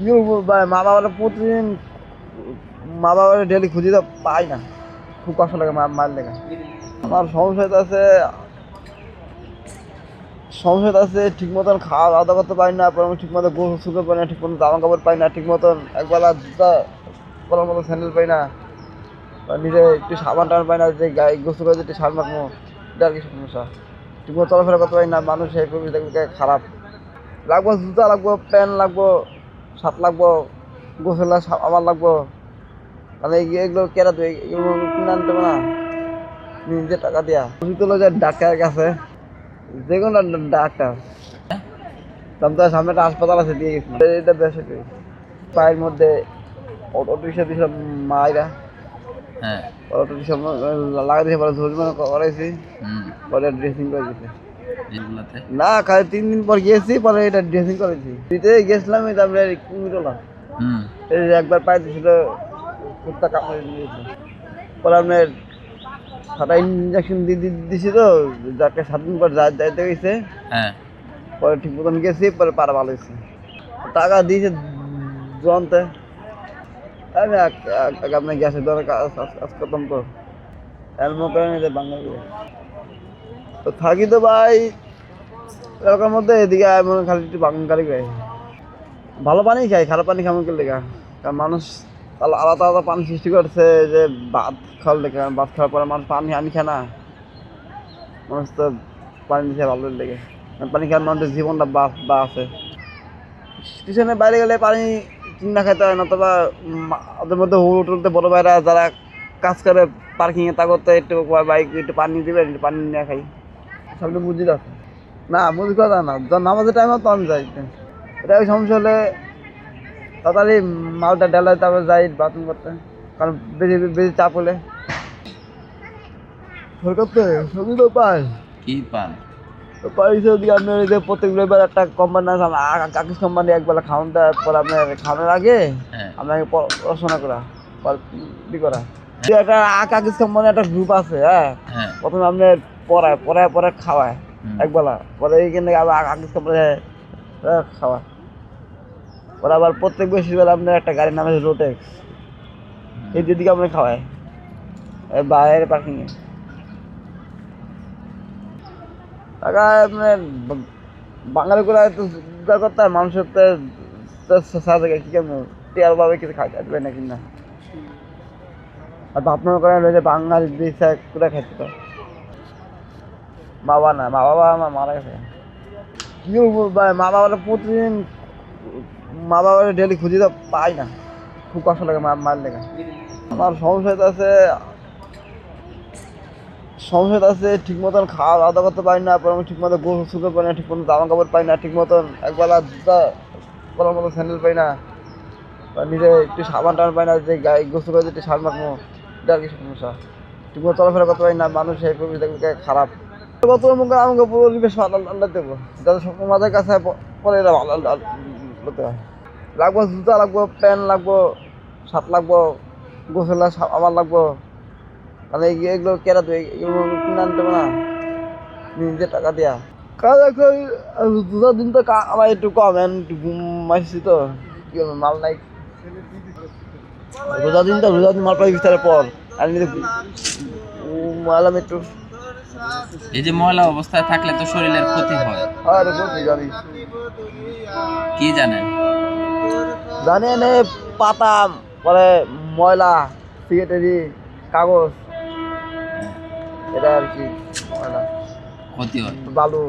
কি বলবো ভাই, মা বাবারা প্রতিদিন মা বাবারা ডেলি খুঁজি তো পাই না, খুব কষ্ট লাগে মায়ের লেগে। আমার সমস্যা আছে ঠিক মতন খাওয়া দাওয়া করতে পারি না, পরে ঠিক মতো গোসল শুতে পারি না, ঠিক মতো জামা কাপড় পাই না, ঠিক মতন একবেলা জুতা পরার মতো স্যান্ডেল পাই না, বা নিজে একটু সাবান টাবান পাই না, যে গায়ে গোসল করে একটু সাবান মাখবো, এটা আর কি সমস্যা। ঠিক মতো চলাফেরা করতে পারি না, মানুষ এই পরিবেশ দেখবে খারাপ। লাগবো জুতা, লাগবো প্যান্ট, লাগবো শার্ট, লাগবো গোসল আমার লাগবো, মানে এগুলো কেনা তো এগুলো কিনে আনতে হবে না নিজে টাকা দিয়া। তুমি তো যে ডাক্তারের কাছে, যে কোনো ডাক্তার, তখন তো সামনে একটা হাসপাতাল আছে, দিয়ে গেছিলাম, এটা বেসরকারি। পায়ের মধ্যে অটো রিক্সা দিয়েছিলাম মায়েরা, হ্যাঁ। অটো রিক্সা লাগাই দিয়েছে, পরে ঝুলমানো করাইছি, পরে ড্রেসিং করে দিয়েছে। এগুলাতে না খালি 3 দিন পর গিয়েছি, পরে এটা ড্রেসিং করেছি। দিতে গেছিলাম, এই তারপরে কুমিটোলা এই যে একবার পায়ে দিয়েছিল, কুত্তা কামড়ে দিয়েছিল, পরে আপনার সাটা ইঞ্জেকশন দিছি তো, যাকে 7 দিন পর যাইতে গেছে, হ্যাঁ। পরে ঠিক মতন গেছি, পরে পাড়া ভালো হয়েছে। টাকা দিয়েছে জনতে, আমি আপনার গ্যাসের দরে কাজ করতাম তো, এর মতো নিতে বাঙালি তো থাকি তো ভাই এলাকার মধ্যে। এদিকে মনে খালি একটু বাঙালি খাই, ভালো পানি খাই, খারাপ পানি খাবো কে লেখা, কারণ মানুষ আলাদা আলাদা পানি সৃষ্টি করছে, যে ভাত খাওয়ার লেগে, ভাত খাওয়ার পরে মানুষ পানি আনি খায় না, মানুষ তো পানি খেয়ে ভালো লেগে, পানি খাওয়ার মানুষের জীবনটা বা আছে। স্টেশনের বাইরে গেলে পানি কিনা খাইতে হয় না, তবে ওদের মধ্যে হোটেলতে বড় ভাইরা যারা কাজ করে পার্কিংয়ে, তা করতে একটু বাইক একটু পানি দিবে, একটু পানি নিয়ে খাই, সামনে মসজিদ আছে না, মসজিদ কথা না, যখন নামাজের টাইমে তখন যাই। এটা ওই সমস্যা হলে তাড়াতাড়ি মালটা ডেলায়, তারপর যাই বাথরুম করতে, কারণ বেশি বেশি চাপ হলে সরকার তো সবই তো পায়। কি পান? পাইছে ওদিকে আপনার এই যে প্রত্যেক রবিবার একটা কোম্পানি আছে, আকিস কোম্পানি, একবেলা খাওয়ানটা পর আপনার খাওয়ানোর আগে হ্যাঁ। আপনাকে পড়াশোনা করা, করা একটা আকিস কোম্পানি একটা গ্রুপ আছে। হ্যাঁ, হ্যাঁ। প্রথমে আপনার পড়ায় খাওয়ায় একবেলা, পরে এইখান থেকে আবার আকিস কোম্পানি খাওয়ায়, পরে আবার প্রত্যেক বৃহস্পতিবার আপনার একটা গাড়ির নাম আছে রোটেক্স, এই দিদিকে আপনার খাওয়ায় বাইরে পার্কিংয়ে। টাকা আপনার বাঙালি করে একটু জোগাড় করতে হয়, মানুষের তো সাথে কি কেমন টিয়ার ভাবে কিছু খাইতে আসবে না কিনা, আর আপনার করেন রয়েছে বাঙালি দিশা করে খাইতে পারে। মা বাবা আমার মারা গেছে। কি বলবো ভাই, মা বাবারা প্রতিদিন মা বাবারা ডেলি খুঁজি তো পাই না, খুব কষ্ট লাগে মায়ের লেগে। আমার সমস্যা আছে ঠিক মতন খাওয়া দাওয়া করতে পারি না, পরে ঠিক মতো গোসল শুতে পারি না, ঠিক মতো জামা কাপড় পাই না, ঠিক মতন একবেলা জুতা পরার মতো স্যান্ডেল পাই না, বা নিজে একটু সাবান টাবান পাই না, যে গায়ে গোসল করে একটু সাবান মাখবো, এটা আর কি সমস্যা। ঠিক মতো চলাফেরা করতে পারি না, মানুষ এই পরিবেশ দেখবে খারাপ। কত আমাকে পরিবেশ আল্লাহ দেবো, যাদের সমাজের কাছে পরে এরা ভালো হতে হয়। লাগবো জুতা, লাগবো প্যান্ট, লাগবো শার্ট, লাগবো গোসল আমার লাগবো, মানে এগুলো কেনা তো এগুলো কিনে আনতে হবে না নিজে টাকা দিয়া। কাজ এখন 2 দিন তো আমার একটু কম, একটু ঘুমাইছি তো, কি হবে মাল নাই। রোজা দিন মাল পাই বিস্তারের পর আর মালাম একটু। এই যে ময়লা অবস্থায় থাকলে তো শরীরের ক্ষতি হয়। আর বলছি জানি, কি জানেন? জানেন পাতা, পরে ময়লা, সিগারেটেরি কাগজ, এটা আর কি ময়লা, ক্ষতি হয়। বালু।